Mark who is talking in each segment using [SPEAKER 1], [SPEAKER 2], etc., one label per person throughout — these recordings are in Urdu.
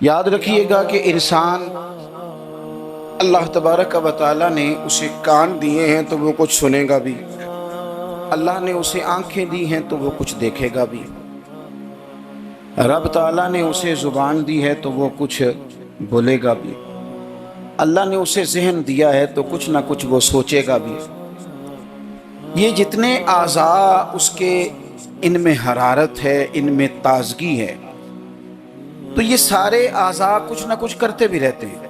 [SPEAKER 1] یاد رکھیے گا کہ انسان اللہ تبارک و تعالیٰ نے اسے کان دیے ہیں تو وہ کچھ سنے گا بھی، اللہ نے اسے آنکھیں دی ہیں تو وہ کچھ دیکھے گا بھی، رب تعالیٰ نے اسے زبان دی ہے تو وہ کچھ بولے گا بھی، اللہ نے اسے ذہن دیا ہے تو کچھ نہ کچھ وہ سوچے گا بھی۔ یہ جتنے اعضاء اس کے ان میں حرارت ہے، ان میں تازگی ہے، تو یہ سارے اعضاء کچھ نہ کچھ کرتے بھی رہتے ہیں۔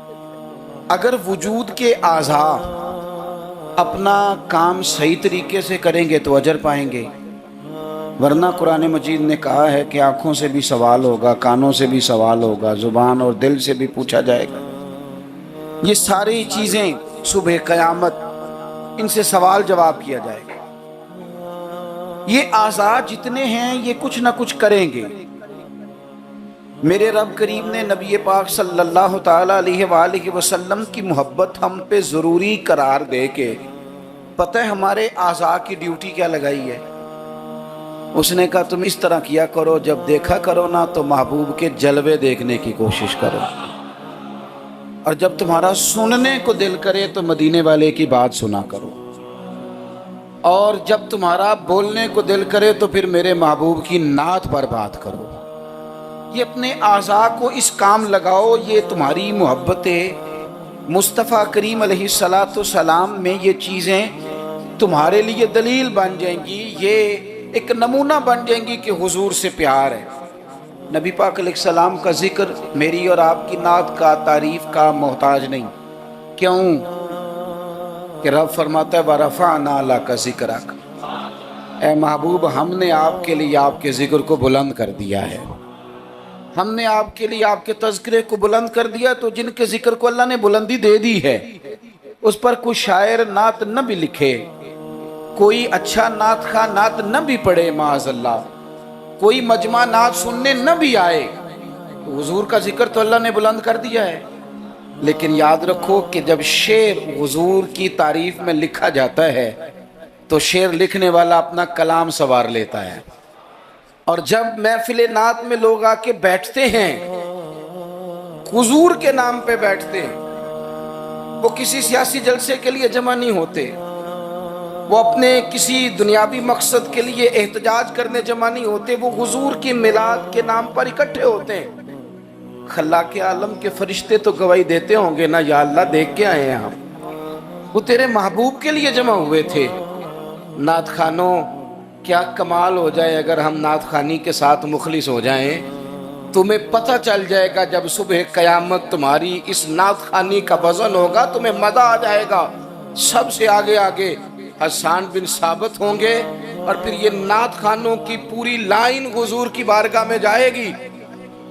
[SPEAKER 1] اگر وجود کے اعضاء اپنا کام صحیح طریقے سے کریں گے تو اجر پائیں گے، ورنہ قرآن مجید نے کہا ہے کہ آنکھوں سے بھی سوال ہوگا، کانوں سے بھی سوال ہوگا، زبان اور دل سے بھی پوچھا جائے گا۔ یہ ساری چیزیں صبح قیامت ان سے سوال جواب کیا جائے گا۔ یہ اعضاء جتنے ہیں یہ کچھ نہ کچھ کریں گے۔ میرے رب کریم نے نبی پاک صلی اللہ تعالیٰ علیہ وآلہ وسلم کی محبت ہم پہ ضروری قرار دے کے پتہ ہے ہمارے اعضاء کی ڈیوٹی کیا لگائی ہے؟ اس نے کہا تم اس طرح کیا کرو، جب دیکھا کرو نا تو محبوب کے جلوے دیکھنے کی کوشش کرو، اور جب تمہارا سننے کو دل کرے تو مدینے والے کی بات سنا کرو، اور جب تمہارا بولنے کو دل کرے تو پھر میرے محبوب کی نعت پر بات کرو۔ یہ اپنے اعضاء کو اس کام لگاؤ، یہ تمہاری محبت مصطفیٰ کریم علیہ السلام میں یہ چیزیں تمہارے لیے دلیل بن جائیں گی، یہ ایک نمونہ بن جائیں گی کہ حضور سے پیار ہے۔ نبی پاک علیہ السلام کا ذکر میری اور آپ کی نعت کا، تعریف کا محتاج نہیں۔ کیوں کہ رب فرماتا ہے وَرَفَعْنَا لَكَ ذِكْرَكَ، اے محبوب ہم نے آپ کے لیے آپ کے ذکر کو بلند کر دیا ہے، ہم نے آپ کے لیے آپ کے تذکرے کو بلند کر دیا۔ تو جن کے ذکر کو اللہ نے بلندی دے دی ہے اس پر کوئی شاعر نعت نہ بھی لکھے، کوئی اچھا نعت خواہ نعت نہ بھی پڑھے، معاذ اللہ کوئی مجمع نعت سننے نہ بھی آئے، تو حضور کا ذکر تو اللہ نے بلند کر دیا ہے۔ لیکن یاد رکھو کہ جب شعر حضور کی تعریف میں لکھا جاتا ہے تو شعر لکھنے والا اپنا کلام سنوار لیتا ہے، اور جب محفل نعت میں لوگ آ کے بیٹھتے ہیں حضور کے نام پہ بیٹھتے ہیں، وہ کسی سیاسی جلسے کے لیے جمع نہیں ہوتے، وہ اپنے کسی دنیاوی مقصد کے لیے احتجاج کرنے جمع نہیں ہوتے، وہ حضور کی میلاد کے نام پر اکٹھے ہوتے ہیں۔ خلاق عالم کے فرشتے تو گواہی دیتے ہوں گے نا، یا اللہ دیکھ کے آئے ہیں ہم، وہ تیرے محبوب کے لیے جمع ہوئے تھے۔ نعت خوانوں کیا کمال ہو جائے اگر ہم نعت خوانی کے ساتھ مخلص ہو جائیں، تمہیں پتہ چل جائے گا جب صبح قیامت تمہاری اس نعت خوانی کا وزن ہوگا، تمہیں مزہ آ جائے گا۔ سب سے آگے آگے حسان بن ثابت ہوں گے، اور پھر یہ نعت خوانوں کی پوری لائن حضور کی بارگاہ میں جائے گی۔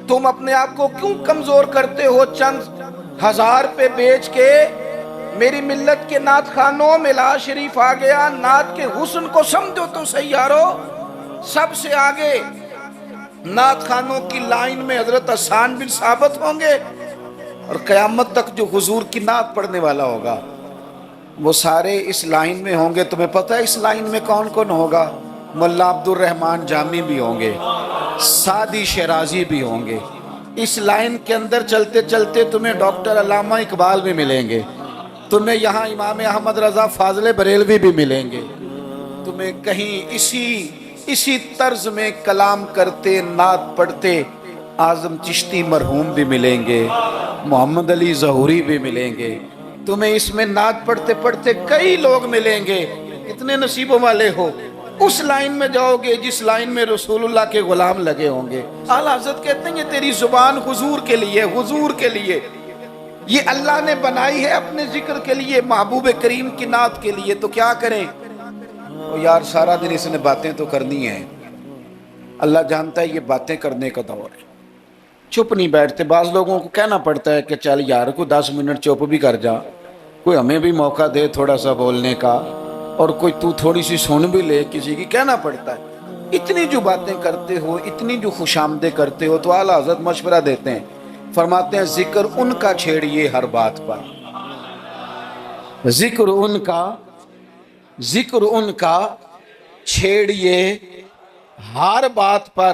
[SPEAKER 1] تم اپنے آپ کو کیوں کمزور کرتے ہو؟ چند ہزار پہ بیچ کے میری ملت کے نعت خوانوں میں لا شریف آ گیا۔ نعت کے حسن کو سمجھو تو صحیح یارو، سب سے آگے نعت خوانوں کی لائن میں حضرت حسان بن ثابت ہوں گے، اور قیامت تک جو حضور کی نعت پڑھنے والا ہوگا وہ سارے اس لائن میں ہوں گے۔ تمہیں پتہ ہے اس لائن میں کون کون ہوگا؟ ملا عبد الرحمن جامی بھی ہوں گے، سعدی شیرازی بھی ہوں گے۔ اس لائن کے اندر چلتے چلتے تمہیں ڈاکٹر علامہ اقبال بھی ملیں گے، تمہیں یہاں امام احمد رضا فاضل بریلوی بھی ملیں گے، تمہیں کہیں اسی طرز میں کلام کرتے نعت پڑھتے اعظم چشتی مرحوم بھی ملیں گے، محمد علی ظہوری بھی ملیں گے، تمہیں اس میں نعت پڑھتے پڑھتے کئی لوگ ملیں گے۔ کتنے نصیبوں والے ہو، اس لائن میں جاؤ گے جس لائن میں رسول اللہ کے غلام لگے ہوں گے۔ اعلیٰ حضرت کہتے ہیں یہ تیری زبان حضور کے لیے، حضور کے لیے، یہ اللہ نے بنائی ہے اپنے ذکر کے لیے، محبوب کریم کی نعت کے لیے۔ تو کیا کریں؟ او یار سارا دن اس نے باتیں تو کرنی ہیں، اللہ جانتا ہے یہ باتیں کرنے کا دور ہے، چپ نہیں بیٹھتے۔ بعض لوگوں کو کہنا پڑتا ہے کہ چل یار کوئی 10 منٹ چپ بھی کر جا، کوئی ہمیں بھی موقع دے تھوڑا سا بولنے کا، اور کوئی تو تھوڑی سی سن بھی لے کسی کی، کہنا پڑتا ہے۔ اتنی جو باتیں کرتے ہو، اتنی جو خوش آمدیں کرتے ہو، تو اعلیٰ حضرت مشورہ دیتے ہیں، فرماتے ہیں ذکر ان کا چھیڑیے ہر بات پر، ذکر ان کا چھیڑیے ہر بات پر،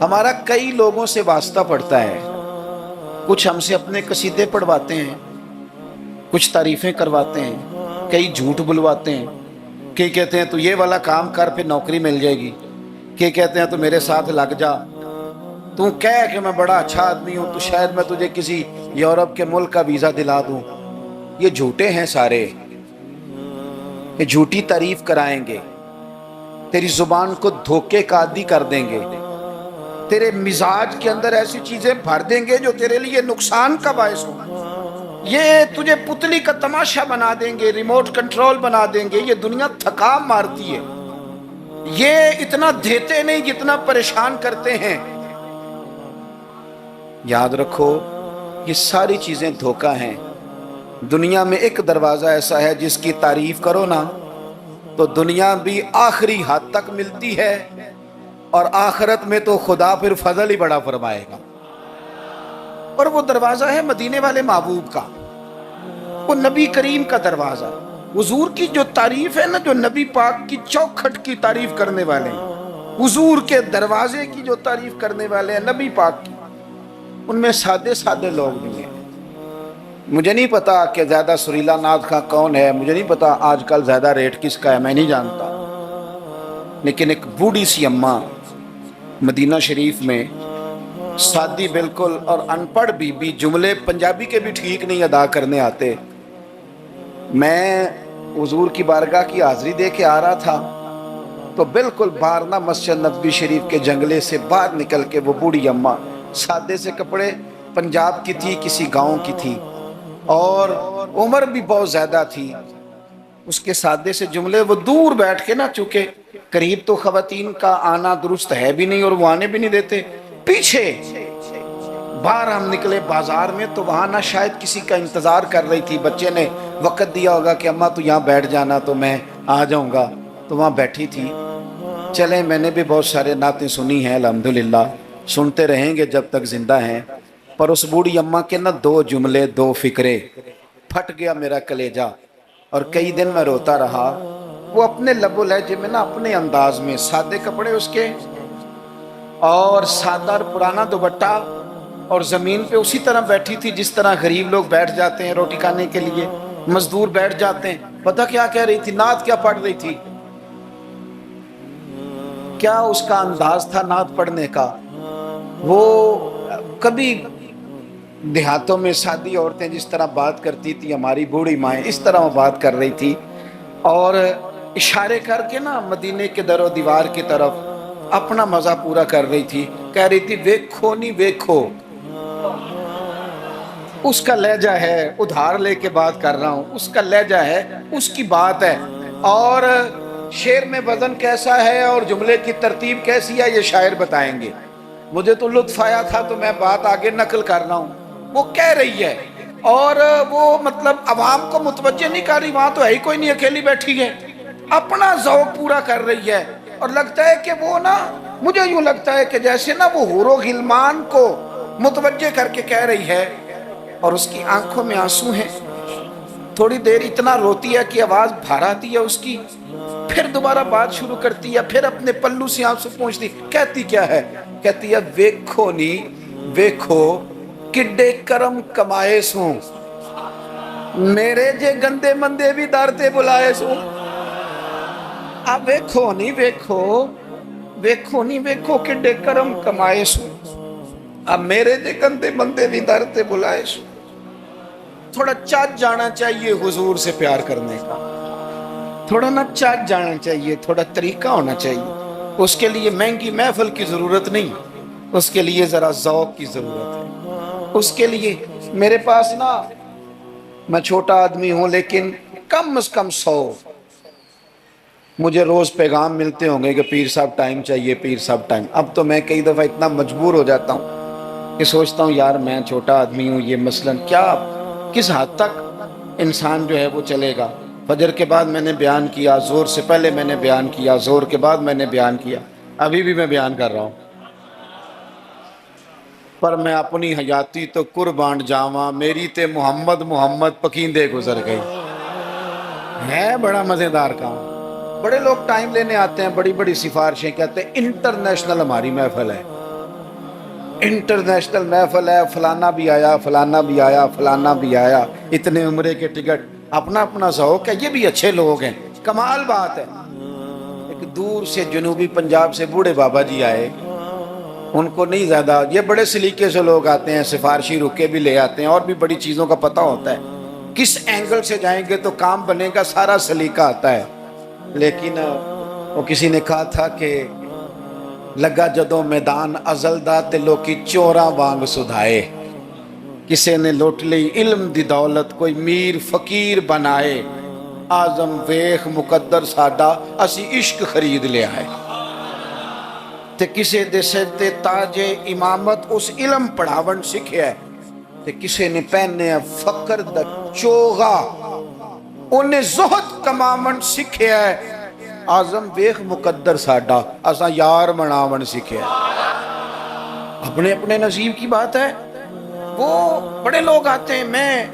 [SPEAKER 1] ہمارا کئی لوگوں سے واسطہ پڑتا ہے. کچھ ہم سے اپنے قصیدے پڑھواتے ہیں، کچھ تعریفیں کرواتے ہیں، کئی جھوٹ بلواتے ہیں، کئی کہتے ہیں تو یہ والا کام کر پھر نوکری مل جائے گی، کئی کہتے ہیں تو میرے ساتھ لگ جا، تو کہہ کہ میں بڑا اچھا آدمی ہوں تو شاید میں تجھے کسی یورپ کے ملک کا ویزا دلا دوں. یہ جھوٹے ہیں سارے، یہ جھوٹی تعریف کرائیں گے، تیری زبان کو دھوکے کا عادی کر دیں گے، تیرے مزاج کے اندر ایسی چیزیں بھر دیں گے جو تیرے لیے نقصان کا باعث ہو. یہ تجھے پتلی کا تماشا بنا دیں گے، ریموٹ کنٹرول بنا دیں گے. یہ دنیا تھکا مارتی ہے، یہ اتنا دیتے نہیں جتنا پریشان کرتے ہیں. یاد رکھو یہ ساری چیزیں دھوکہ ہیں. دنیا میں ایک دروازہ ایسا ہے جس کی تعریف کرو نا تو دنیا بھی آخری حد تک ملتی ہے، اور آخرت میں تو خدا پھر فضل ہی بڑا فرمائے گا. اور وہ دروازہ ہے مدینے والے محبوب کا، وہ نبی کریم کا دروازہ. حضور کی جو تعریف ہے نا، جو نبی پاک کی چوکھٹ کی تعریف کرنے والے ہیں، حضور کے دروازے کی جو تعریف کرنے والے ہیں نبی پاک کی، ان میں سادے سادے لوگ نہیں ہیں. مجھے نہیں پتا کہ زیادہ سریلا نعت خواں کون ہے، مجھے نہیں پتا آج کل زیادہ ریٹ کس کا ہے، میں نہیں جانتا. لیکن ایک بوڑھی سی اماں مدینہ شریف میں، سادی بالکل اور ان پڑھ بی جملے پنجابی کے بھی ٹھیک نہیں ادا کرنے آتے. میں حضور کی بارگاہ کی حاضری دے کے آ رہا تھا تو بالکل باہر نا مسجد نبوی شریف کے جنگلے سے باہر نکل کے وہ بوڑھی اماں، سادے سے کپڑے، پنجاب کی تھی، کسی گاؤں کی تھی، اور عمر بھی بہت زیادہ تھی. اس کے سادے سے جملے وہ دور بیٹھ کے نا، چونکہ قریب تو خواتین کا آنا درست ہے بھی نہیں اور وہ آنے بھی نہیں دیتے، پیچھے باہر ہم نکلے بازار میں تو وہاں نا شاید کسی کا انتظار کر رہی تھی. بچے نے وقت دیا ہوگا کہ اماں تو یہاں بیٹھ جانا تو میں آ جاؤں گا، تو وہاں بیٹھی تھی. چلیں میں نے بھی بہت سارے نعتیں سنی ہیں الحمدللہ، سنتے رہیں گے جب تک زندہ ہیں. پر اس بوڑھی اماں کے نا دو جملے، دو فکرے، پھٹ گیا میرا کلیجہ اور کئی دن میں روتا رہا. وہ اپنے لب و لہجے میں نا اپنے انداز میں، سادے کپڑے اس کے اور سادہ پرانا دوپٹہ، اور زمین پہ اسی طرح بیٹھی تھی جس طرح غریب لوگ بیٹھ جاتے ہیں روٹی کھانے کے لیے، مزدور بیٹھ جاتے ہیں. پتہ کیا کہہ رہی تھی؟ نعت کیا پڑھ رہی تھی؟ کیا اس کا انداز تھا نعت پڑھنے کا؟ وہ کبھی دیہاتوں میں سادی عورتیں جس طرح بات کرتی تھی، ہماری بوڑھی مائیں اس طرح وہ بات کر رہی تھی، اور اشارے کر کے نا مدینے کے در و دیوار کی طرف اپنا مزہ پورا کر رہی تھی. کہہ رہی تھی ویکھو نہیں ویکھو. اس کا لہجہ ہے، ادھار لے کے بات کر رہا ہوں، اس کا لہجہ ہے، اس کی بات ہے. اور شعر میں وزن کیسا ہے اور جملے کی ترتیب کیسی ہے یہ شاعر بتائیں گے. مجھے تو لطف آیا تھا تو میں بات آگے نقل کر رہا ہوں. وہ کہہ رہی ہے اور وہ مطلب عوام کو متوجہ نہیں کر رہی، وہاں تو ہے ہی کوئی نہیں، اکیلی بیٹھی ہے، اپنا ذوق پورا کر رہی ہے. اور لگتا ہے کہ وہ نا، مجھے یوں لگتا ہے کہ جیسے نا وہ حور و غلمان کو متوجہ کر کے کہہ رہی ہے، اور اس کی آنکھوں میں آنسو ہیں. تھوڑی دیر اتنا روتی ہے کہ آواز بھر آتی ہے اس کی، پھر دوبارہ بات شروع کرتی ہے، پھر اپنے پلو سے آنسو پہنچتی. کہتی کیا ہے؟ کہتی ہے ویکھو نی ویکھو کڈے کرم کمائے سوں، میرے جے گندے مندے بھی در تے بلائے سوں. اب ویکھو نہیں ویکھو، ویکھو نہیں ویکھو کڈے کرم کمائے سوں، اب میرے جے گندے مندے بھی در تے بلائے سوں. تھوڑا چاچ جانا چاہیے حضور سے پیار کرنے کا، تھوڑا نا چاچ جانا چاہیے، تھوڑا طریقہ ہونا چاہیے. اس کے لیے مہنگی محفل کی ضرورت نہیں، اس کے لیے ذرا ذوق کی ضرورت ہے. اس کے لیے میرے پاس نا، میں چھوٹا آدمی ہوں لیکن کم از کم 100 مجھے روز پیغام ملتے ہوں گے کہ پیر صاحب ٹائم چاہیے، پیر صاحب ٹائم. اب تو میں کئی دفعہ اتنا مجبور ہو جاتا ہوں کہ سوچتا ہوں یار میں چھوٹا آدمی ہوں، یہ مثلاً کیا کس حد تک انسان جو ہے وہ چلے گا. فجر کے بعد میں نے بیان کیا، زور سے پہلے میں نے بیان کیا، زور کے بعد میں نے بیان کیا، ابھی بھی میں بیان کر رہا ہوں. پر میں اپنی حیاتی تو قربان جاواں، میری تے محمد محمد پکیندے گزر گئی. ہے بڑا مزیدار کام. بڑے لوگ ٹائم لینے آتے ہیں، بڑی بڑی سفارشیں، کہتے ہیں انٹرنیشنل ہماری محفل ہے، انٹرنیشنل محفل ہے، فلانا بھی آیا، فلانا بھی آیا، فلانا بھی آیا، اتنے عمرے کے ٹکٹ، اپنا اپنا ذوق ہے، یہ بھی اچھے لوگ ہیں، کمال بات ہے۔ ایک دور سے جنوبی پنجاب سے بوڑھے بابا جی آئے، ان کو نہیں زیادہ، یہ بڑے سلیقے سے لوگ آتے ہیں، سفارشی رکے بھی لے آتے ہیں، اور بھی بڑی چیزوں کا پتہ ہوتا ہے، کس اینگل سے جائیں گے تو کام بنے گا، سارا سلیقہ آتا ہے۔ لیکن وہ کسی نے کہا تھا کہ لگا جدوں میدان ازل دا تے لوکی چوراں وانگ سدھائے، کسے نے لوٹ لی علم دی دولت، کوئی میر فقیر بنائے، آزم ویخ مقدر ساڈا اسی عشق خرید لیا ہے، تے کسے دے سر تے تاج امامت اس علم پڑھاون سکھیا ہے، تے کسے نے پہنے فقر دا چوغا انہیں زہد کماون سکھیا ہے، آزم ویخ مقدر ساڈا اساں یار مناون سکھیا ہے۔ اپنے اپنے نصیب کی بات ہے۔ وہ بڑے لوگ آتے ہیں، میں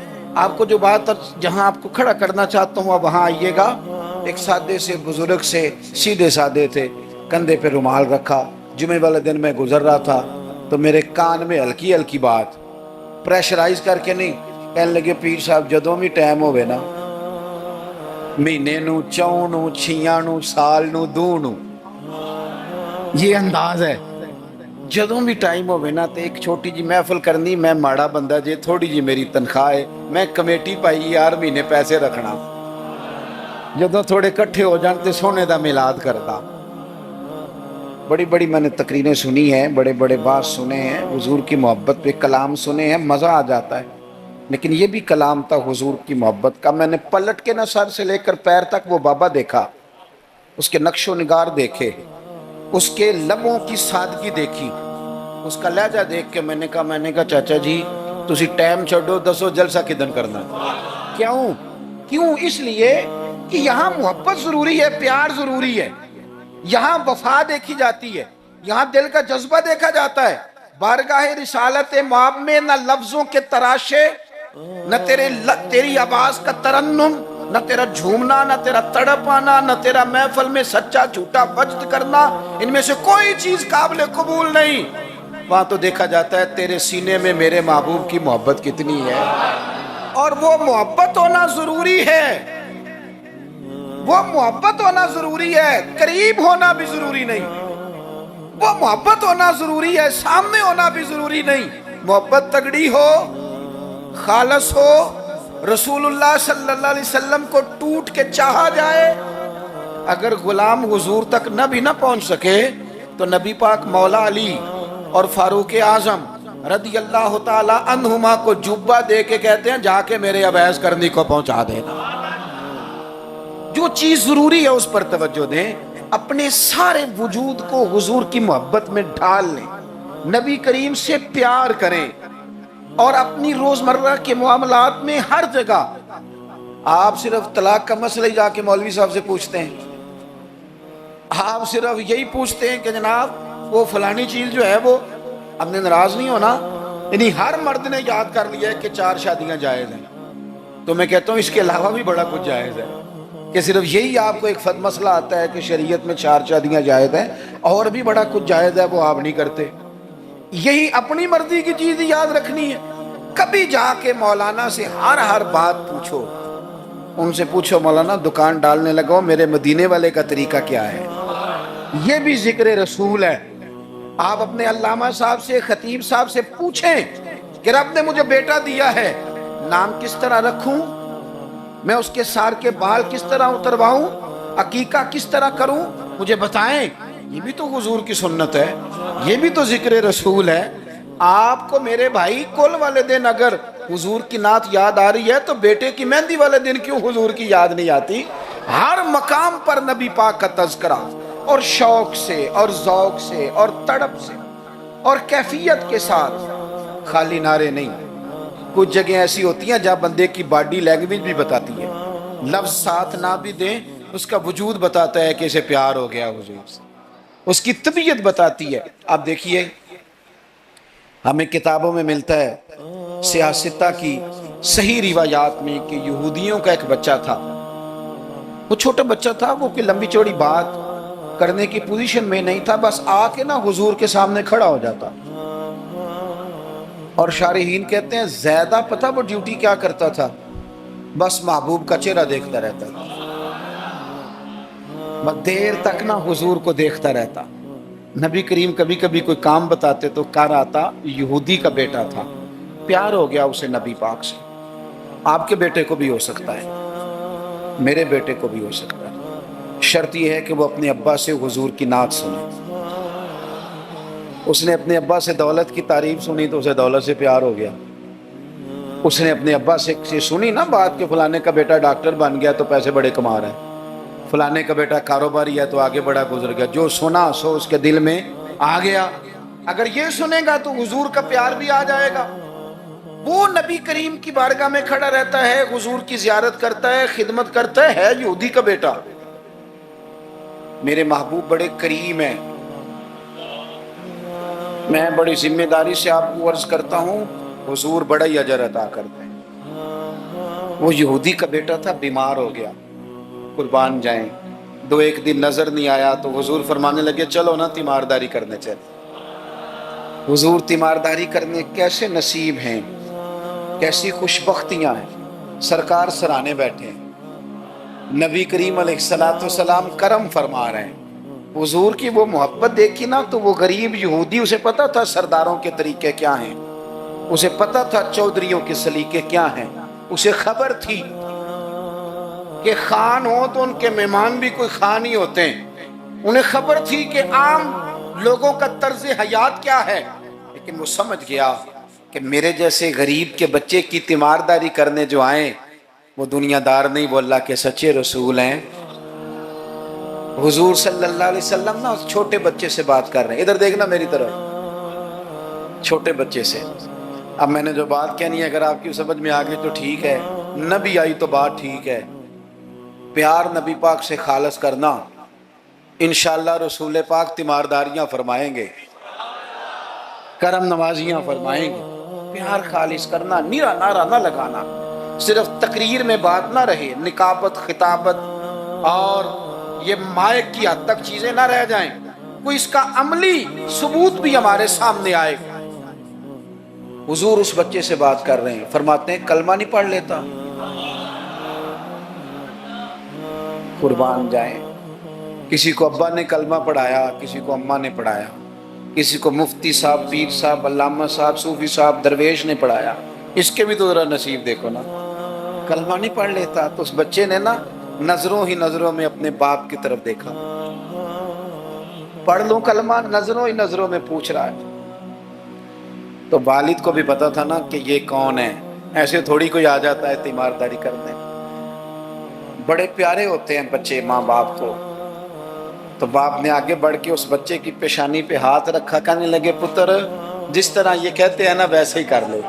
[SPEAKER 1] آپ کو جو بات جہاں آپ کو کھڑا کرنا چاہتا ہوں وہاں آئیے گا۔ ایک سادے سے بزرگ سے، سیدھے سادے تھے، کندھے پہ رومال رکھا، جمعے والے دن میں گزر رہا تھا تو میرے کان میں ہلکی ہلکی بات، پریشرائز کر کے نہیں، کہنے لگے پیر صاحب جدوں بھی ٹائم ہوئے نا، مہینے نو، چون نو، چھیاں نو، سال نو، دو نو، یہ انداز ہے، جدوں بھی ٹائم ہوئے نا تے ایک چھوٹی جی محفل کرنی، میں ماڑا بندہ جے، تھوڑی جی میری تنخواہ ہے، میں کمیٹی پائی یار مہینے پیسے رکھنا، جدوں تھوڑے کٹھے ہو جان تے سونے دا میلاد کردا۔ بڑی بڑی میں نے تقریریں سنی ہیں، بڑے بڑے بات سنے ہیں، حضور کی محبت پہ کلام سنے ہیں، مزہ آ جاتا ہے، لیکن یہ بھی کلام تھا حضور کی محبت کا۔ میں نے پلٹ کے نہ سر سے لے کر پیر تک وہ بابا دیکھا، اس کے نقش و نگار دیکھے، اس کے لبوں کی سادگی دیکھی، اس کا لہجہ دیکھ کے میں نے کہا چاچا جی تسی ٹائم چھڑو، دسو جلسہ کدن کرنا۔ کیوں؟ اس لیے کہ یہاں محبت ضروری ہے، پیار ضروری ہے، یہاں وفا دیکھی جاتی ہے، یہاں دل کا جذبہ دیکھا جاتا ہے۔ بارگاہ رسالت مآب میں نہ لفظوں کے تراشے، نہ تیری آواز کا ترنم، نہ تیرا جھومنا، نہ تیرا تڑپ آنا، نہ تیرا محفل میں سچا جھوٹا وجد کرنا، ان میں سے کوئی چیز قابل قبول نہیں۔ وہاں تو دیکھا جاتا ہے تیرے سینے میں میرے محبوب کی محبت کتنی ہے، اور وہ محبت ہونا ضروری ہے، وہ محبت ہونا ضروری ہے، قریب ہونا بھی ضروری نہیں، وہ محبت ہونا ضروری ہے، سامنے ہونا بھی ضروری نہیں۔ محبت تگڑی ہو، خالص ہو، رسول اللہ صلی اللہ علیہ وسلم کو ٹوٹ کے چاہا جائے، اگر غلام حضور تک نہ بھی نہ پہنچ سکے تو نبی پاک مولا علی اور فاروق اعظم رضی اللہ تعالی عنہما کو جبہ دے کے کہتے ہیں جا کے میرے اویس کرنی کو پہنچا دینا۔ جو چیز ضروری ہے اس پر توجہ دیں، اپنے سارے وجود کو حضور کی محبت میں ڈھال لیں، نبی کریم سے پیار کریں، اور اپنی روزمرہ کے معاملات میں ہر جگہ آپ صرف طلاق کا مسئلہ ہی جا کے مولوی صاحب سے پوچھتے ہیں، آپ صرف یہی پوچھتے ہیں کہ جناب وہ فلانی چیز جو ہے وہ اب نے ناراض نہیں ہونا، یعنی ہر مرد نے یاد کر لیا ہے کہ 4 شادیاں جائز ہیں، تو میں کہتا ہوں اس کے علاوہ بھی بڑا کچھ جائز ہے، کہ صرف یہی آپ کو ایک مسئلہ آتا ہے کہ شریعت میں 4 شادیاں جائز ہیں، اور بھی بڑا کچھ جائز ہے وہ آپ نہیں کرتے۔ یہی اپنی مرضی کی چیز یاد رکھنی ہے۔ کبھی جا کے مولانا سے ہر بات پوچھو، ان سے پوچھو مولانا دکان ڈالنے لگو میرے مدینے والے کا طریقہ کیا ہے، یہ بھی ذکر رسول ہے۔ آپ اپنے علامہ صاحب سے، خطیب صاحب سے پوچھیں کہ رب نے مجھے بیٹا دیا ہے، نام کس طرح رکھوں، میں اس کے سار کے بال کس طرح اترواؤں، عقیقہ کس طرح کروں، مجھے بتائیں۔ یہ بھی تو حضور کی سنت ہے، یہ بھی تو ذکر رسول ہے۔ آپ کو میرے بھائی کل والے دن اگر حضور کی نعت یاد آ رہی ہے تو بیٹے کی مہندی والے دن کیوں حضور کی یاد نہیں آتی؟ ہر مقام پر نبی پاک کا تذکرہ، اور شوق سے اور ذوق سے اور تڑپ سے اور کیفیت کے ساتھ، خالی نعرے نہیں۔ کچھ جگہیں ایسی ہوتی ہیں جہاں بندے کی باڈی لینگویج بھی بتاتی ہے، لفظ ساتھ نہ بھی دیں اس کا وجود بتاتا ہے کہ اسے پیار ہو گیا حضور سے، اس کی طبیعت بتاتی ہے۔ آپ دیکھیے ہمیں کتابوں میں ملتا ہے، سیاستہ کی صحیح روایات میں، کہ یہودیوں کا ایک بچہ تھا، وہ چھوٹا بچہ تھا، وہ کوئی لمبی چوڑی بات کرنے کی پوزیشن میں نہیں تھا، بس آ کے نا حضور کے سامنے کھڑا ہو جاتا. اور شارحین کہتے ہیں زیادہ پتہ وہ ڈیوٹی کیا کرتا تھا، بس محبوب کا چہرہ دیکھتا رہتا تھا، بس دیر تک نا حضور کو دیکھتا رہتا. نبی کریم کبھی کبھی کوئی کام بتاتے تو کر آتا، یہودی کا بیٹا تھا، پیار ہو گیا اسے نبی پاک سے. آپ کے بیٹے کو بھی ہو سکتا ہے، میرے بیٹے کو بھی ہو سکتا ہے. شرط یہ ہے کہ وہ اپنے ابا سے حضور کی نعت سنے. اس نے اپنے ابا سے دولت کی تعریف سنی تو اسے دولت سے پیار ہو گیا. اس نے اپنے ابا سے سنی نا بات کہ فلانے کا بیٹا ڈاکٹر بن گیا تو پیسے بڑے کما رہا ہے، فلانے کا بیٹا کاروباری ہے تو آگے بڑا گزر گیا. جو سنا سو اس کے دل میں آ گیا. اگر یہ سنے گا تو حضور کا پیار بھی آ جائے گا. وہ نبی کریم کی بارگاہ میں کھڑا رہتا ہے، حضور کی زیارت کرتا ہے، خدمت کرتا ہے یہودی کا بیٹا. میرے محبوب بڑے کریم ہیں. میں بڑی ذمہ داری سے آپ کو عرض کرتا ہوں، حضور بڑا ہی اجر عطا کرتے ہیں. وہ یہودی کا بیٹا تھا، بیمار ہو گیا، قربان جائیں. دو ایک دن نظر نہیں آیا تو حضور فرمانے لگے چلو نا تیمارداری کرنے چلے. حضور تیمارداری کرنے کیسے نصیب ہیں، کیسی خوش بختیاں ہیں. سرکار سرانے بیٹھے ہیں، نبی کریم علیہ الصلوۃ والسلام کرم فرما رہے ہیں. حضور کی وہ محبت دیکھی نا تو وہ غریب یہودی، اسے پتا تھا سرداروں کے طریقے کیا ہیں، اسے پتا تھا چودھریوں کے سلیقے کیا ہیں. اسے خبر تھی کہ خان ہو تو ان کے مہمان بھی کوئی خان ہی ہوتے ہیں. انہیں خبر تھی کہ عام لوگوں کا طرز حیات کیا ہے. لیکن وہ سمجھ گیا کہ میرے جیسے غریب کے بچے کی تیمارداری کرنے جو آئیں وہ دنیا دار نہیں، وہ اللہ کے سچے رسول ہیں. حضور صلی اللہ علیہ وسلم نا اس چھوٹے بچے سے بات کر رہے ہیں. ادھر دیکھنا میری طرف، چھوٹے بچے سے. اب میں نے جو بات کہنی ہے اگر آپ کی سمجھ میں آ گئی تو ٹھیک ہے، نہ بھی آئی تو بات ٹھیک ہے. پیار نبی پاک سے خالص کرنا، انشاءاللہ رسول پاک تیمارداریاں فرمائیں گے، کرم نوازیاں فرمائیں گے. پیار خالص کرنا، نیرا نعرہ نہ لگانا، صرف تقریر میں بات نہ رہے، نکابت خطابت اور یہ مائک کی حد تک چیزیں نہ رہ جائیں، کوئی اس کا عملی ثبوت بھی ہمارے سامنے آئے. حضور اس بچے سے بات کر رہے ہیں، فرماتے ہیں کلمہ نہیں پڑھ لیتا. قربان جائیں. کسی کو ابا نے کلمہ پڑھایا، کسی کو اماں نے پڑھایا، کسی کو مفتی صاحب، پیر صاحب، علامہ صاحب، صوفی صاحب، درویش نے پڑھایا. اس کے بھی تو ذرا نصیب دیکھو نا. کلمہ نہیں پڑھ لیتا تو اس بچے نے نا نظروں ہی نظروں میں اپنے باپ کی طرف دیکھا. پڑھ لوں کلمہ، نظروں ہی نظروں میں پوچھ رہا ہے. تو والد کو بھی پتا تھا نا کہ یہ کون ہے، ایسے تھوڑی کوئی آ جاتا ہے تیمارداری کرنے. بڑے پیارے ہوتے ہیں بچے ماں باپ کو. تو باپ نے آگے بڑھ کے اس بچے کی پیشانی پہ ہاتھ رکھا، کہنے لگے پتر جس طرح یہ کہتے ہیں نا ویسے ہی کر لو.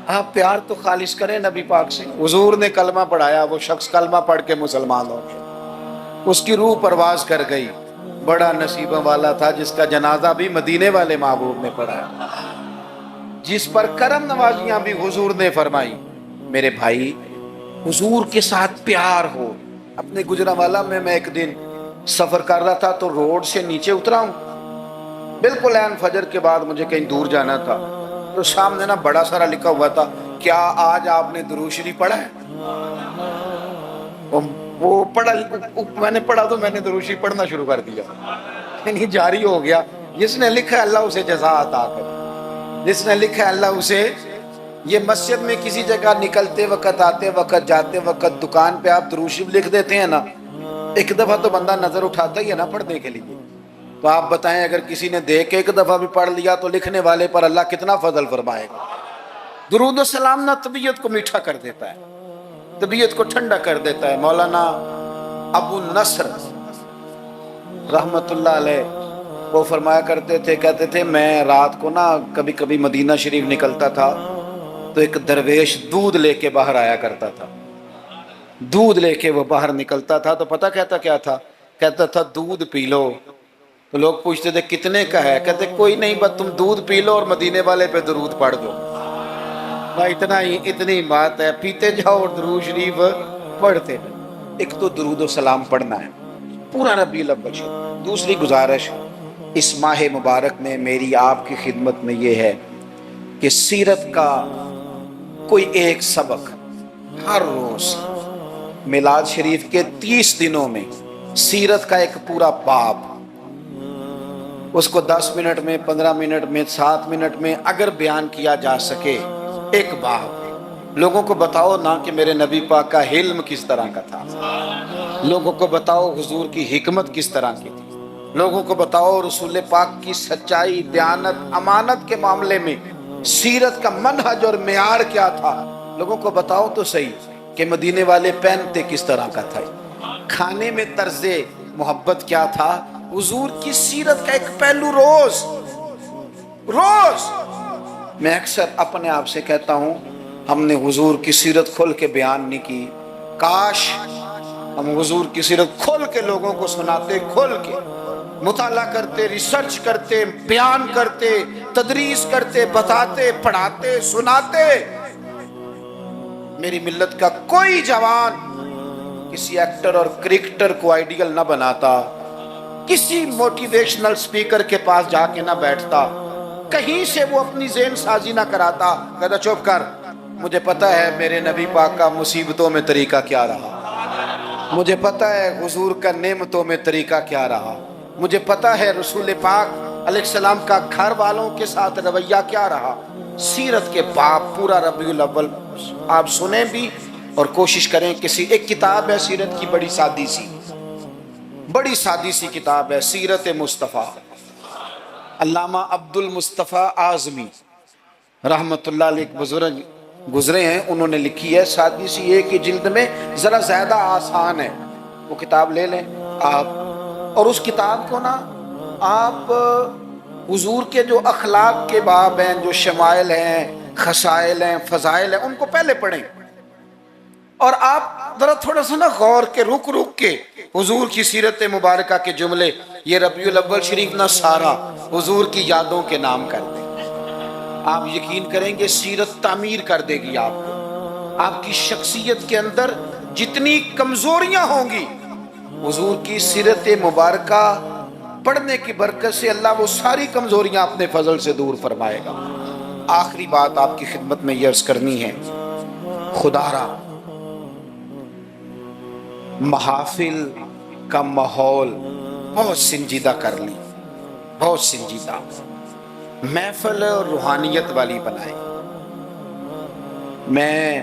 [SPEAKER 1] آپ پیار تو خالص کریں نبی پاک سے. حضور نے کلمہ پڑھایا، وہ شخص کلمہ پڑھ کے مسلمان ہو گیا، اس کی روح پرواز کر گئی. بڑا نصیبہ والا تھا جس کا جنازہ بھی مدینے والے محبوب نے پڑھایا، جس پر کرم نوازیاں بھی حضور نے فرمائی. میرے بھائی حضور کے ساتھ پیار ہو. اپنے گجرانوالہ میں ایک دن سفر کر رہا تھا تو روڈ سے نیچے اترا ہوں، بالکل عین فجر کے بعد مجھے کہیں دور جانا تھا. تو سامنے نا بڑا سارا لکھا ہوا تھا، کیا آج آپ نے درود شریف پڑھا ہے؟ وہ پڑھا، میں نے پڑھا تو میں نے درود شریف پڑھنا شروع کر دیا، یعنی جاری ہو گیا. جس نے لکھا ہے اللہ اسے جزا عطا کرے، جس نے لکھا ہے اللہ اسے. یہ مسجد میں کسی جگہ نکلتے وقت، آتے وقت، جاتے وقت، دکان پہ آپ درود شریف لکھ دیتے ہیں نا، ایک دفعہ تو بندہ نظر اٹھاتا ہی ہے نا پڑھنے کے لیے. تو آپ بتائیں اگر کسی نے دیکھ کے ایک دفعہ بھی پڑھ لیا تو لکھنے والے پر اللہ کتنا فضل فرمائے گا. درود و سلام نہ طبیعت کو میٹھا کر دیتا ہے، طبیعت کو ٹھنڈا کر دیتا ہے. مولانا ابو نصر رحمت اللہ علیہ وہ فرمایا کرتے تھے، کہتے تھے میں رات کو نا کبھی کبھی مدینہ شریف نکلتا تھا تو ایک درویش دودھ لے کے باہر آیا کرتا تھا. دودھ لے کے وہ باہر نکلتا تھا تو پتہ کہتا کیا تھا؟ کہتا تھا دودھ پی لو. تو لوگ پوچھتے تھے کتنے کا ہے؟ کہتے کوئی نہیں، بس تم دودھ پی لو اور مدینے والے پہ درود پڑھ دو. اتنا ہی، اتنی بات ہے، پیتے جاؤ اور درود شریف پڑھتے. ایک تو درود و سلام پڑھنا ہے پورا ربیع الاول شریف۔ دوسری گزارش اس ماہ مبارک میں میری آپ کی خدمت میں یہ ہے کہ سیرت کا کوئی ایک سبق ہر روز میلاد شریف کے 30 دنوں میں سیرت کا ایک پورا باب، اس کو 10 منٹ میں 15 منٹ میں 7 منٹ میں اگر بیان کیا جا سکے ایک باب، لوگوں کو بتاؤ نا کہ میرے نبی پاک کا حلم کس طرح کا تھا، لوگوں کو بتاؤ حضور کی حکمت کس طرح کی تھی، لوگوں کو بتاؤ رسول پاک کی سچائی، دیانت، امانت کے معاملے میں سیرت کا منہج اور معیار کیا تھا، لوگوں کو بتاؤ تو صحیح کہ مدینے والے پہنتے کس طرح کا تھا، کھانے میں طرز محبت کیا تھا، حضور کی سیرت کا ایک پہلو روز میں اکثر اپنے آپ سے کہتا ہوں ہم نے حضور کی سیرت کھول کے بیان نہیں کی، کاش ہم حضور کی سیرت کھول کے لوگوں کو سناتے، کھول کے مطالعہ کرتے، ریسرچ کرتے، بیان کرتے، تدریس کرتے، بتاتے، پڑھاتے، سناتے۔ میری ملت کا کوئی جوان کسی ایکٹر اور کرکٹر کو آئیڈیل نہ بناتا، کسی موٹیویشنل سپیکر کے پاس جا کے نہ بیٹھتا، کہیں سے وہ اپنی ذہن سازی نہ کراتا، کہتا چپ کر، مجھے پتا ہے میرے نبی پاک کا مصیبتوں میں طریقہ کیا رہا، مجھے پتا ہے حضور کا نعمتوں میں طریقہ کیا رہا، مجھے پتا ہے رسول پاک علیہ السلام کا گھر والوں کے ساتھ رویہ کیا رہا۔ سیرت کے باب پورا ربیع الاول آپ سنیں بھی اور کوشش کریں، کسی ایک کتاب ہے سیرت کی بڑی سادی سی کتاب ہے، سیرت مصطفیٰ، علامہ عبد المصطفیٰ اعظمی رحمت اللہ علیہ ایک بزرگ گزرے ہیں، انہوں نے لکھی ہے، سادی سی ایک ہی جلد میں، ذرا زیادہ آسان ہے، وہ کتاب لے لیں آپ، اور اس کتاب کو نا آپ حضور کے جو اخلاق کے باب ہیں، جو شمائل ہیں، خصائل ہیں، فضائل ہیں، ان کو پہلے پڑھیں، اور آپ ذرا تھوڑا سا نا غور کے رک کے حضور کی سیرت مبارکہ کے جملے، یہ ربیع الاول شریف نہ سارا حضور کی یادوں کے نام کر دیں، آپ یقین کریں گے سیرت تعمیر کر دے گی آپ کو، آپ کی شخصیت کے اندر جتنی کمزوریاں ہوں گی حضور کی سیرت مبارکہ پڑھنے کی برکت سے اللہ وہ ساری کمزوریاں اپنے فضل سے دور فرمائے گا۔ آخری بات آپ کی خدمت میں یہ عرض کرنی ہے، خدا را محافل کا ماحول بہت سنجیدہ کر لی، بہت سنجیدہ، محفل روحانیت والی بنائے۔ میں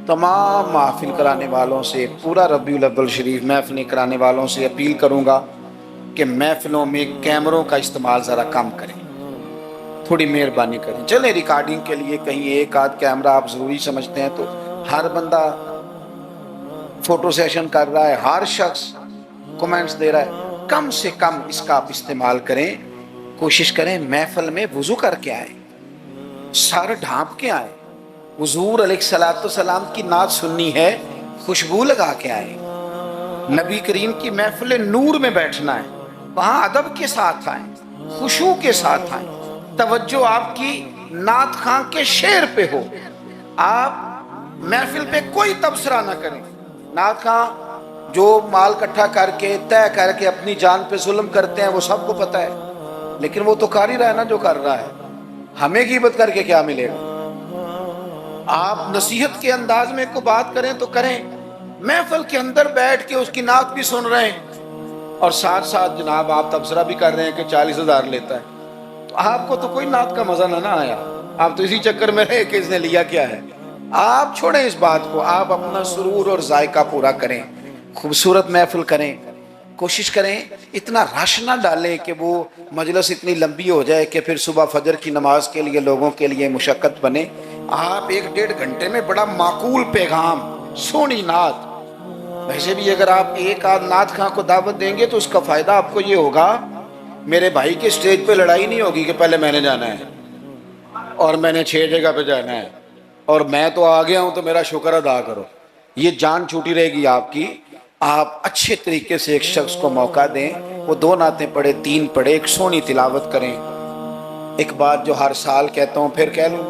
[SPEAKER 1] تمام محفل کرانے والوں سے، پورا ربیع الاول شریف محفلیں کرانے والوں سے اپیل کروں گا کہ محفلوں میں کیمروں کا استعمال ذرا کم کریں، تھوڑی مہربانی کریں، چلیں ریکارڈنگ کے لیے کہیں ایک آدھ کیمرہ آپ ضروری سمجھتے ہیں تو ہر بندہ فوٹو سیشن کر رہا ہے، ہر شخص کومنٹس دے رہا ہے، کم سے کم اس کا آپ استعمال کریں، کوشش کریں محفل میں وضو کر کے آئیں، سر ڈھانپ کے آئیں، حضور علیہ السلام کی نعت سننی ہے، خوشبو لگا کے آئیں، نبی کریم کی محفل نور میں بیٹھنا ہے، وہاں ادب کے ساتھ آئیں، خشوع کے ساتھ آئیں، توجہ آپ کی نعت خاں کے شعر پہ ہو، آپ محفل پہ کوئی تبصرہ نہ کریں، نعت خاں جو مال اکٹھا کر کے طے کر کے اپنی جان پہ ظلم کرتے ہیں وہ سب کو پتہ ہے، لیکن وہ تو کر ہی رہا ہے نا جو کر رہا ہے، ہمیں غیبت کر کے کیا ملے گا؟ آپ نصیحت کے انداز میں کو بات کریں تو کریں، محفل کے اندر بیٹھ کے اس کی نعت بھی سن رہے ہیں اور ساتھ ساتھ جناب آپ تبصرہ بھی کر رہے ہیں کہ 40,000 لیتا ہے، تو آپ کو تو کوئی نعت کا مزہ نہ آیا، آپ تو اسی چکر میں رہے کہ اس نے لیا کیا ہے۔ آپ چھوڑیں اس بات کو، آپ اپنا سرور اور ذائقہ پورا کریں، خوبصورت محفل کریں، کوشش کریں اتنا رش نہ ڈالیں کہ وہ مجلس اتنی لمبی ہو جائے کہ پھر صبح فجر کی نماز کے لیے لوگوں کے لیے مشقت بنے۔ آپ 1-1.5 گھنٹے میں بڑا معقول پیغام، سونی نعت، ویسے بھی اگر آپ ایک آدھ نعت خاں کو دعوت دیں گے تو اس کا فائدہ آپ کو یہ ہوگا، میرے بھائی کے سٹیج پہ لڑائی نہیں ہوگی کہ پہلے میں نے جانا ہے اور میں نے 6 جگہ پہ جانا ہے اور میں تو آ گیا ہوں تو میرا شکر ادا کرو، یہ جان چھوٹی رہے گی آپ کی۔ آپ اچھے طریقے سے ایک شخص کو موقع دیں، وہ 2 نعتیں پڑھے، 3 پڑھے، ایک سونی تلاوت کریں۔ ایک بات جو ہر سال کہتا ہوں پھر کہہ لوں،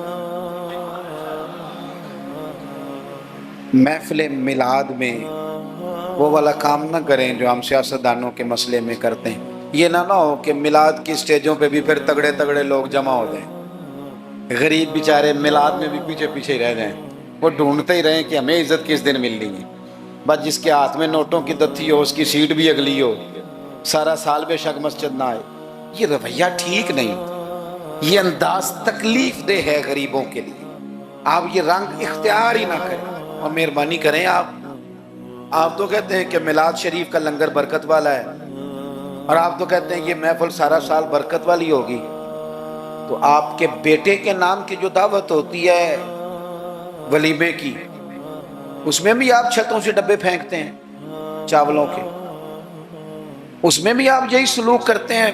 [SPEAKER 1] محفل میلاد میں وہ والا کام نہ کریں جو ہم سیاستدانوں کے مسئلے میں کرتے ہیں۔ یہ نہ ہو کہ میلاد کی سٹیجوں پہ بھی پھر تگڑے تگڑے لوگ جمع ہو جائیں، غریب بیچارے میلاد میں بھی پیچھے پیچھے رہ جائیں، وہ ڈھونڈتے ہی رہیں کہ ہمیں عزت کس دن ملنی ہے۔ بس جس کے ہاتھ میں نوٹوں کی دتھی ہو، اس کی سیٹ بھی اگلی ہو، سارا سال بے شک مسجد نہ آئے۔ یہ رویہ ٹھیک نہیں، یہ انداز تکلیف دہ ہے غریبوں کے لیے۔ آپ یہ رنگ اختیار ہی نہ کریں، اور مہربانی کریں۔ آپ تو کہتے ہیں کہ میلاد شریف کا لنگر برکت والا ہے، اور آپ تو کہتے ہیں یہ محفل سارا سال برکت والی ہوگی، تو آپ کے بیٹے کے نام کی جو دعوت ہوتی ہے ولیمے کی، اس میں بھی آپ چھتوں سے ڈبے پھینکتے ہیں چاولوں کے، اس میں بھی آپ یہی سلوک کرتے ہیں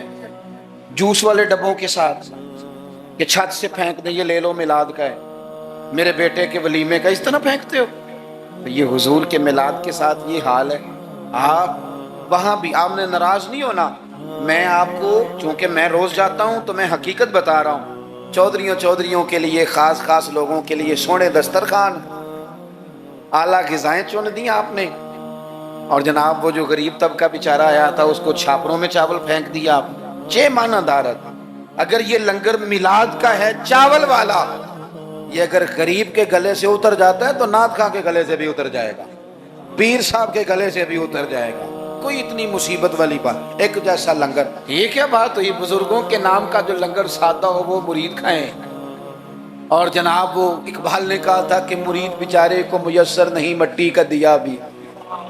[SPEAKER 1] جوس والے ڈبوں کے ساتھ کہ چھت سے پھینک دیں، یہ لے لو میلاد کا ہے، میرے بیٹے کے ولیمے کا، اس طرح پھینکتے ہو۔ یہ حضور کے میلاد کے ساتھ یہ حال ہے۔ آپ وہاں بھی آپ نے ناراض نہیں ہونا، میں آپ کو چونکہ میں روز جاتا ہوں تو میں حقیقت بتا رہا ہوں۔ چودھریوں کے لیے، خاص لوگوں کے لیے سونے دسترخوان، اعلیٰ غذائیں چن دی آپ نے، اور جناب وہ جو غریب طبقہ بیچارہ آیا تھا اس کو چھاپروں میں چاول پھینک دیا آپ۔ چھ معنی دارت، اگر یہ لنگر میلاد کا ہے چاول والا، یہ اگر غریب کے گلے سے اتر جاتا ہے تو نعت خواں کے گلے سے بھی اتر جائے گا، پیر صاحب کے گلے سے بھی اتر جائے گا۔ کوئی اتنی مصیبت والی بات، ایک جیسا لنگر، یہ کیا بات ہوئی؟ بزرگوں کے نام کا جو لنگر سادہ ہو وہ مرید کھائیں۔ اور جناب وہ اقبال نے کہا تھا کہ مرید بیچارے کو میسر نہیں مٹی کا دیا بھی،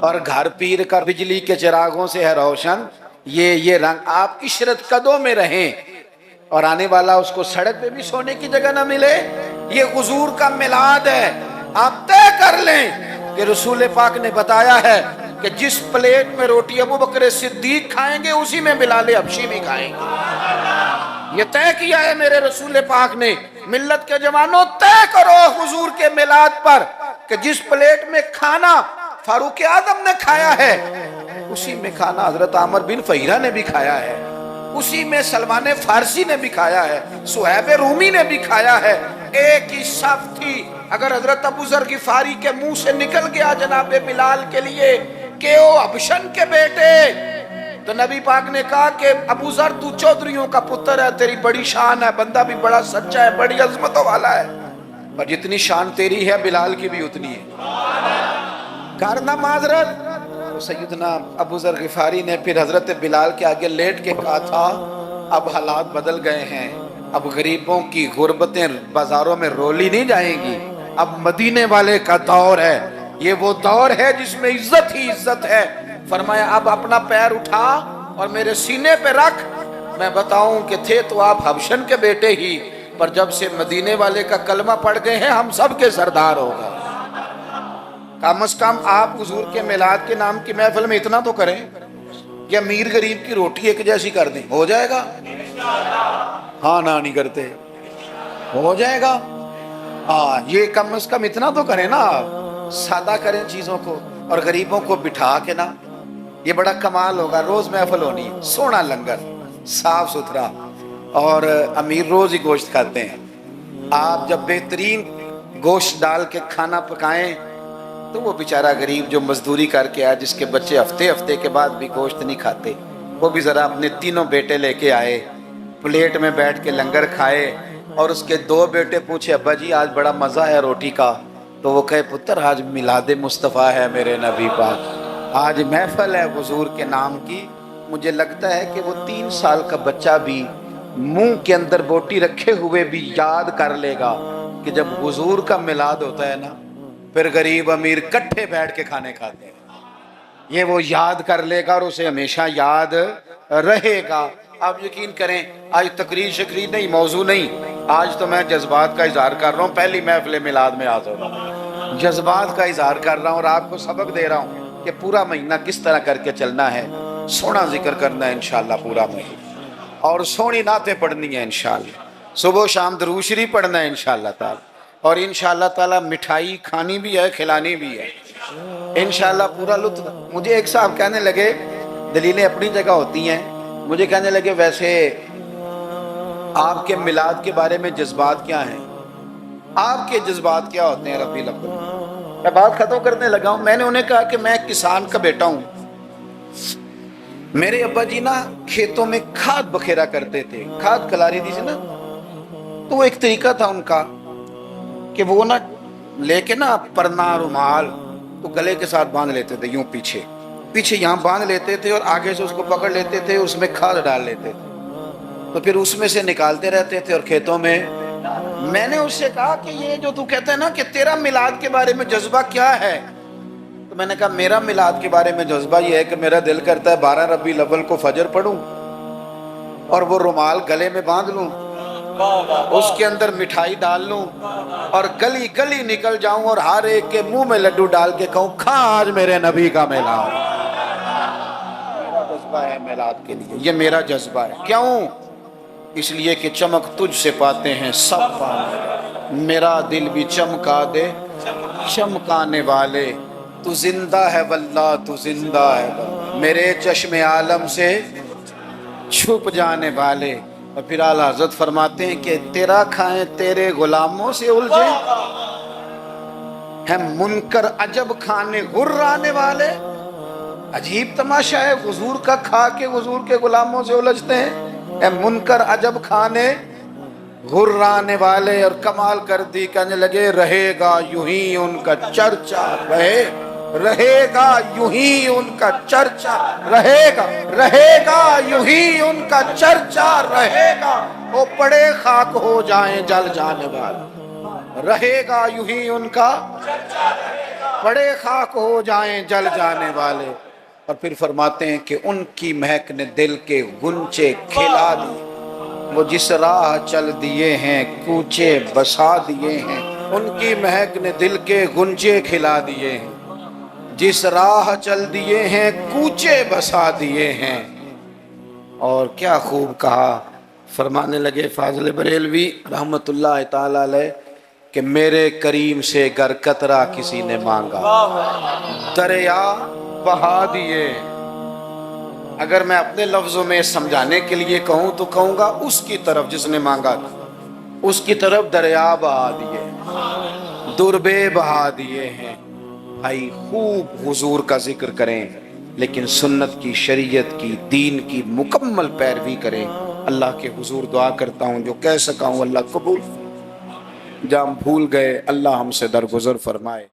[SPEAKER 1] اور گھر پیر کا بجلی کے چراغوں سے ہے روشن۔ یہ رنگ آپ عشرت قدوں میں رہیں، اور آنے والا اس کو سڑک پہ بھی سونے کی جگہ نہ ملے۔ یہ حضور کا میلاد ہے، آپ طے کر لیں کہ رسول پاک نے بتایا ہے کہ جس پلیٹ میں روٹی ابو بکر صدیق کھائیں گے اسی میں بلال حبشی بھی کھائیں گے۔ یہ طے کیا ہے میرے رسول پاک نے۔ ملت کے جوانوں طے کرو حضور کے میلاد پر کہ جس پلیٹ میں کھانا فاروق اعظم نے کھایا ہے اسی میں کھانا حضرت عامر بن فہیرہ نے بھی کھایا ہے، اسی میں سلمان فارسی نے بھی کھایا ہے، صہیب رومی نے بھی کھایا ہے۔ ایک ہی صف تھی۔ اگر حضرت ابو ذر غفاری کے منہ سے نکل گیا جناب بلال کے لیے کہ او حبشن کے بیٹے، تو نبی پاک نے کہا کہ ابو ذر تو چودھریوں کا پتر ہے، تیری بڑی شان ہے، بندہ بھی بڑا سچا ہے، بڑی عظمتوں والا ہے، اور جتنی شان تیری ہے بلال کی بھی اتنی ہے۔ کرنا معذرت۔ سیدنا ابو ذر غفاری نے پھر حضرت بلال کے آگے لیٹ کے کہا تھا اب حالات بدل گئے ہیں، اب غریبوں کی غربتیں بازاروں میں رولی نہیں جائیں گی، اب مدینے والے کا دور ہے، یہ وہ دور ہے جس میں عزت ہی عزت ہے۔ فرمایا اب اپنا پیر اٹھا اور میرے سینے پہ رکھ، میں بتاؤں کہ تھے تو آپ حبشن کے بیٹے ہی، پر جب سے مدینے والے کا کلمہ پڑھ گئے ہیں ہم سب کے سردار ہو گئے۔ کم از کم آپ حضور کے میلاد کے نام کی محفل میں اتنا تو کریں کہ امیر غریب کی روٹی ایک جیسی کر دیں، ہو جائے گا؟ ہاں نہ نہیں کرتے، ہو جائے گا؟ ہاں یہ کم از کم اتنا تو کریں نا، سادہ کریں چیزوں کو، اور غریبوں کو بٹھا کے نا، یہ بڑا کمال ہوگا۔ روز محفل ہونی، سونا لنگر، صاف ستھرا، اور امیر روز ہی گوشت کھاتے ہیں۔ آپ جب بہترین گوشت ڈال کے کھانا پکائیں تو وہ بیچارہ غریب جو مزدوری کر کے آیا، جس کے بچے ہفتے کے بعد بھی گوشت نہیں کھاتے، وہ بھی ذرا اپنے تینوں بیٹے لے کے آئے، پلیٹ میں بیٹھ کے لنگر کھائے، اور اس کے دو بیٹے پوچھے ابا جی آج بڑا مزہ ہے روٹی کا، تو وہ کہے پتر آج میلاد مصطفیٰ ہے میرے نبی پاک، آج محفل ہے حضور کے نام کی۔ مجھے لگتا ہے کہ وہ 3 سال کا بچہ بھی منہ کے اندر بوٹی رکھے ہوئے بھی یاد کر لے گا کہ جب حضور کا میلاد ہوتا ہے نا پھر غریب امیر کٹھے بیٹھ کے کھانے کھاتے ہیں، یہ وہ یاد کر لے گا اور اسے ہمیشہ یاد رہے گا۔ آپ یقین کریں آج تقریر شکریر نہیں، موضوع نہیں، آج تو میں جذبات کا اظہار کر رہا ہوں، پہلی محفل میلاد میں حاضر ہوں، جذبات کا اظہار کر رہا ہوں، اور آپ کو سبق دے رہا ہوں کہ پورا مہینہ کس طرح کر کے چلنا ہے۔ سونا ذکر کرنا ہے انشاءاللہ پورا مہینہ، اور سونی نعتیں پڑھنی ہے انشاءاللہ، صبح و شام درود شریف پڑھنا ہے انشاءاللہ تعالی، اور انشاءاللہ تعالی مٹھائی کھانی بھی ہے، کھلانی بھی ہے انشاءاللہ، پورا لطف۔ مجھے ایک صاحب کہنے لگے، دلیلیں اپنی جگہ ہوتی ہیں، مجھے کہنے لگے ویسے آپ کے میلاد کے بارے میں جذبات کیا ہیں؟ آپ کے جذبات کیا ہوتے ہیں ربیع الاول؟ میں بات ختم کرنے لگا ہوں. میں نے انہیں کہا کہ میں کسان کا بیٹا ہوں. میرے ابا جی نا کھیتوں میں کھاد بکھیرا کرتے تھے, کھاد کلاری دی تھی نا, تو وہ ایک طریقہ تھا ان کا کہ وہ نا لے کے نا پرنا رومال تو گلے کے ساتھ باندھ لیتے تھے, یوں پیچھے پیچھے یہاں باندھ لیتے تھے اور آگے سے اس کو پکڑ لیتے تھے, اس میں کھاد ڈال لیتے تھے, تو پھر اس میں سے نکالتے رہتے تھے اور کھیتوں میں. میں نے اس سے کہا کہ یہ جو تو کہتا ہے نا کہ تیرا میلاد کے بارے میں جذبہ کیا ہے, تو میں نے کہا میرا میلاد کے بارے میں جذبہ یہ ہے کہ میرا دل کرتا ہے 12 ربیع الاول کو فجر پڑھوں اور وہ رومال گلے میں باندھ لوں, اس کے اندر مٹھائی ڈال لوں اور گلی گلی نکل جاؤں اور ہر ایک کے منہ میں لڈو ڈال کے کہوں کھا آج میرے نبی کا میلاد. میرا جذبہ ہے میلاد کے لیے, یہ میرا جذبہ ہے. کیوں؟ اس لیے کہ چمک تجھ سے پاتے ہیں سب پانے, میرا دل بھی چمکا دے چمکانے والے, تو زندہ ہے واللہ تو زندہ ہے واللہ, میرے چشم عالم سے چھپ جانے والے. اور پھر اعلیٰ حضرت فرماتے ہیں کہ تیرا کھائیں تیرے غلاموں سے الجھے ہیں منکر عجب کھانے غرانے والے. عجیب تماشا ہے, حضور کا کھا کے حضور کے غلاموں سے الجھتے ہیں, اے منکر عجب کھانے غرانے والے. اور کمال کر دی, کہنے لگے رہے گا یوں ہی ان کا چرچا, رہے گا یوں ہی ان کا چرچا, رہے گا یوں ہی ان کا چرچا رہے گا, وہ پڑے خاک ہو جائیں جل جانے والے, رہے گا یوں ہی ان کا پڑے خاک ہو جائیں جل جانے والے. اور پھر فرماتے ہیں کہ ان کی مہک نے دل کے گنچے کھلا دیے, وہ جس راہ چل دیے ہیں کوچے بسا دیے ہیں, ان کی مہک نے دل کے گنچے کھلا دیے ہیں, جس راہ چل دیے ہیں کوچے بسا دیے ہیں. اور کیا خوب کہا, فرمانے لگے فاضل بریلوی رحمت اللہ تعالی علیہ کہ میرے کریم سے گر قطرہ کسی نے مانگا دریا بہا دیے. اگر میں اپنے لفظوں میں سمجھانے کے لیے کہوں تو کہوں گا اس کی طرف جس نے مانگا تھا, اس کی طرف دریا بہا دیے, دربے بہا دیے ہیں. بھائی خوب حضور کا ذکر کریں لیکن سنت کی, شریعت کی, دین کی مکمل پیروی کریں. اللہ کے حضور دعا کرتا ہوں جو کہہ سکا ہوں اللہ قبول, جہاں بھول گئے اللہ ہم سے درگزر فرمائے.